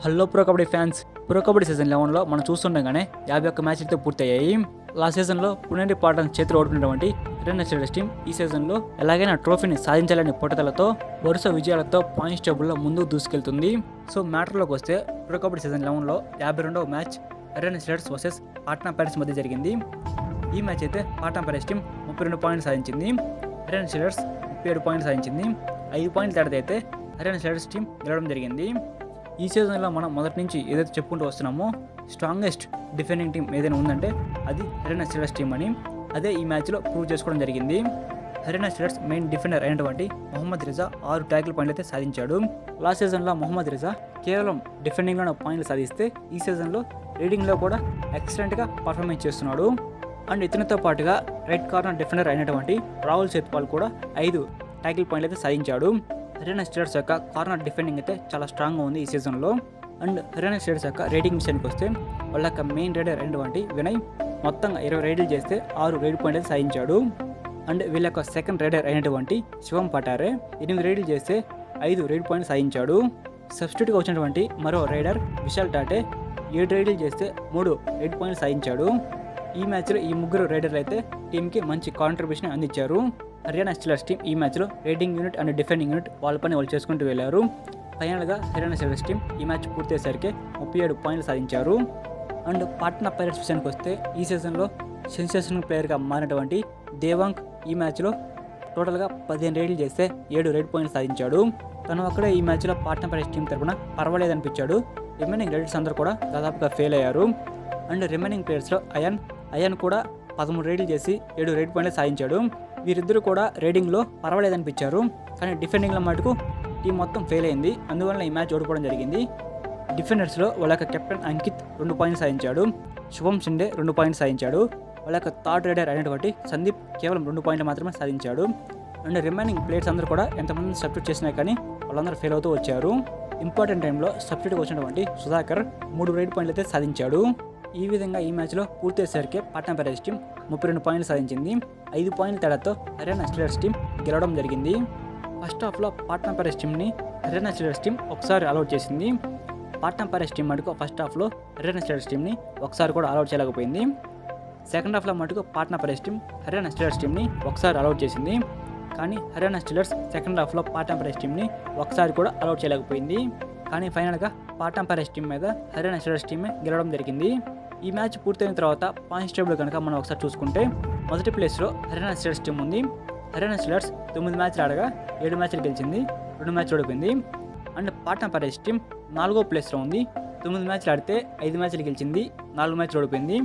Hello pro kabaddi fans. Pro kabaddi season 11లో మనం చూస్తుండగానే 51 మ్యాచ్లతో పూర్తయ్యాయి. లాస్ట్ సీజన్లో పుణేరి పాటన్ చేతులు ఓడుకున్నటువంటి హర్యానా స్టేటస్ టీం ఈ సీజన్లో ఎలాగైనా ట్రోఫీని సాధించాలనే పట్టుదలతో వరుస విజయాలతో పాయింట్స్ టేబుల్లో ముందుకు దూసుకెళ్తుంది. సో మ్యాటర్లోకి వస్తే ప్రో కబడ్డీ సీజన్ 11లో 52వ match Haryana Steelers versus Patna Pirates మధ్య జరిగింది. ఈ మ్యాచ్ అయితే పాట్నా పైరేట్స్ టీం 32 పాయింట్లు సాధించింది. హర్యానా స్టేటస్ 37 పాయింట్లు సాధించింది. 5 పాయింట్లు తేడా అయితే హర్యానా స్టేటస్ టీం గెలవడం జరిగింది. ఈ సీజన్లో మనం మొదటి నుంచి ఏదైతే చెప్పుకుంటూ వస్తున్నామో స్ట్రాంగెస్ట్ డిఫెండింగ్ టీం ఏదైనా ఉందంటే అది హర్యానా స్టేటస్ టీం అని అదే ఈ మ్యాచ్లో ప్రూవ్ చేసుకోవడం జరిగింది. హర్యానా స్టేటస్ మెయిన్ డిఫెండర్ అయినటువంటి మొహమ్మద్ రిజా 6 ట్యాకిల్ పాయింట్లు అయితే సాధించాడు. లాస్ట్ సీజన్లో మొహమ్మద్ రిజా కేవలం డిఫెండింగ్లోనే పాయింట్లు సాధిస్తే ఈ సీజన్లో రీడింగ్లో కూడా ఎక్సలెంట్గా పర్ఫార్మెన్స్ చేస్తున్నాడు. అండ్ ఇతనితో పాటుగా రైట్ కార్నర్ డిఫెండర్ అయినటువంటి రాహుల్ సేత్పాల్ కూడా 5 ట్యాకిల్ పాయింట్లు అయితే సాధించాడు. హర్యానా స్టేటస్ యొక్క కార్నర్ డిఫెండింగ్ అయితే చాలా స్ట్రాంగ్గా ఉంది ఈ సీజన్లో. అండ్ హర్యానా స్టేటస్ యొక్క రేటింగ్ విషయానికి వస్తే వాళ్ళ యొక్క మెయిన్ రైడర్ అయినటువంటి వినయ్ మొత్తంగా 20 రైడ్లు చేస్తే 6 రైడ్ పాయింట్లు సాధించాడు. అండ్ వీళ్ళ యొక్క సెకండ్ రైడర్ అయినటువంటి శివం పటారే 8 రైడ్లు చేస్తే 5 రైడ్ పాయింట్లు సాధించాడు. సబ్స్టిట్యూట్గా వచ్చినటువంటి మరో రైడర్ విశాల్ టాటే 7 రైడ్లు చేస్తే 3 రైడ్ పాయింట్లు సాధించాడు. ఈ మ్యాచ్లో ఈ ముగ్గురు రైడర్లు అయితే టీంకి మంచి కాంట్రిబ్యూషన్ అందించారు. హర్యానా స్టీలర్స్ టీం ఈ మ్యాచ్లో rating unit and defending unit వాళ్ళ పని వాళ్ళు చేసుకుంటూ వెళ్ళారు. ఫైనల్గా హర్యానా స్టీలర్స్ టీం ఈ మ్యాచ్ పూర్తయ్యేసరికి 37 పాయింట్లు సాధించారు. అండ్ పాట్నా పైరేట్స్ విషయానికి వస్తే ఈ సీజన్లో సెన్సేషనల్ ప్లేయర్గా మారినటువంటి దేవాంగ్ ఈ మ్యాచ్లో టోటల్గా 15 రైడ్లు చేస్తే 7 రైడ్ పాయింట్లు సాధించాడు. తను ఒక్కడే ఈ మ్యాచ్లో పాట్నా పైరేట్స్ టీం తరఫున పర్వాలేదనిపించాడు. రిమైనింగ్ రైడర్స్ అందరూ కూడా దాదాపుగా ఫెయిల్ అయ్యారు. అండ్ రిమైనింగ్ ప్లేయర్స్లో అయాన్ కూడా 13 రైడ్లు చేసి 7 రైడ్ పాయింట్లు సాధించాడు. వీరిద్దరూ కూడా రైడింగ్లో పర్వాలేదనిపించారు. కానీ డిఫెండింగ్లో మటుకు టీం మొత్తం ఫెయిల్ అయింది. అందువల్ల ఈ మ్యాచ్ ఓడిపోవడం జరిగింది. డిఫెండర్స్లో వాళ్ళ యొక్క కెప్టెన్ అంకిత్ 2 పాయింట్లు సాధించాడు. శుభం షిండే 2 పాయింట్లు సాధించాడు. వాళ్ళ యొక్క థర్డ్ రైడర్ అయినటువంటి సందీప్ కేవలం 2 పాయింట్లు మాత్రమే సాధించాడు. అండ్ రిమైనింగ్ ప్లేయర్స్ అందరూ కూడా ఎంతమంది సబ్స్టిట్యూట్ చేసినా కానీ వాళ్ళందరూ ఫెయిల్ అవుతూ వచ్చారు. ఇంపార్టెంట్ టైంలో సబ్స్టిట్యూట్గా వచ్చినటువంటి సుధాకర్ 3 రైడ్ పాయింట్లు అయితే సాధించాడు. ఈ విధంగా ఈ మ్యాచ్లో పూర్తయ్యేసరికి పాట్నా పైరేట్స్ టీం 32 పాయింట్లు సాధించింది. 5 పాయింట్ల తేడాతో హర్యానా స్టీలర్స్ టీం గెలవడం జరిగింది. ఫస్ట్ హాఫ్లో పాట్నా పైరేట్స్ టీంని హర్యానా స్టీలర్స్ టీం ఒకసారి అలౌట్ చేసింది. పాట్నా పైరేట్స్ టీం మటుకు ఫస్ట్ హాఫ్లో హర్యానా స్టీలర్స్ టీంని ఒకసారి కూడా అలౌట్ చేయలేకపోయింది. సెకండ్ హాఫ్లో మటుకు Patna pirates team Haryana Steelers టీంని ఒకసారి అలౌట్ చేసింది. కానీ హర్యానా స్టీలర్స్ సెకండ్ హాఫ్లో పాట్నా పైరేట్స్ టీంని ఒకసారి కూడా అలౌట్ చేయలేకపోయింది. కానీ ఫైనల్గా పాట్నా పైరేట్స్ టీం మీద హర్యానా స్టీలర్స్ టీమే గెలవడం జరిగింది. ఈ మ్యాచ్ పూర్తయిన తర్వాత పాయింట్స్ టేబుల్ కనుక మనం ఒకసారి చూసుకుంటే మొదటి ప్లేస్లో హర్యానా స్టీలర్స్ టీం ఉంది. హర్యానా స్టీలర్స్ 9 మ్యాచ్లు ఆడగా 7 మ్యాచ్లు గెలిచింది, 2 మ్యాచ్లు ఓడిపోయింది. అండ్ పాట్నా పైరేట్స్ టీం 4వ ప్లేస్లో ఉంది. 9 మ్యాచ్లు ఆడితే 5 మ్యాచ్లు గెలిచింది, 4 మ్యాచ్లు ఓడిపోయింది.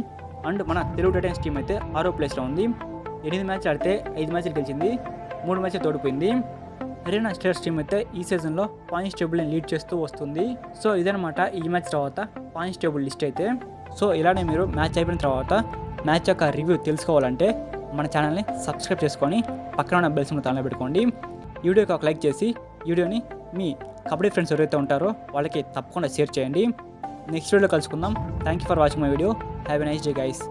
అండ్ మన తెలుగు టైటన్స్ టీం అయితే 6వ ప్లేస్లో ఉంది. 8 మ్యాచ్లు ఆడితే 5 మ్యాచ్లు గెలిచింది, 3 మ్యాచ్లు ఓడిపోయింది. హర్యానా స్టీలర్స్ టీం అయితే ఈ సీజన్లో పాయింట్స్ టేబుల్ని లీడ్ చేస్తూ వస్తుంది. సో ఇదనమాట ఈ మ్యాచ్ తర్వాత పాయింట్స్ టేబుల్ లిస్ట్ అయితే. సో ఇలానే మీరు మ్యాచ్ అయిపోయిన తర్వాత మ్యాచ్ యొక్క రివ్యూ తెలుసుకోవాలంటే మన ఛానల్ని సబ్స్క్రైబ్ చేసుకొని పక్కన ఉన్న బెల్ సింబల్ తాళం పెట్టుకోండి. వీడియోకి ఒక లైక్ చేసి వీడియోని మీ కబడ్డీ ఫ్రెండ్స్ ఎవరైతే ఉంటారో వాళ్ళకి తప్పకుండా షేర్ చేయండి. నెక్స్ట్ వీడియోలో కలుసుకుందాం. Thank you for watching my video. Have a nice day guys.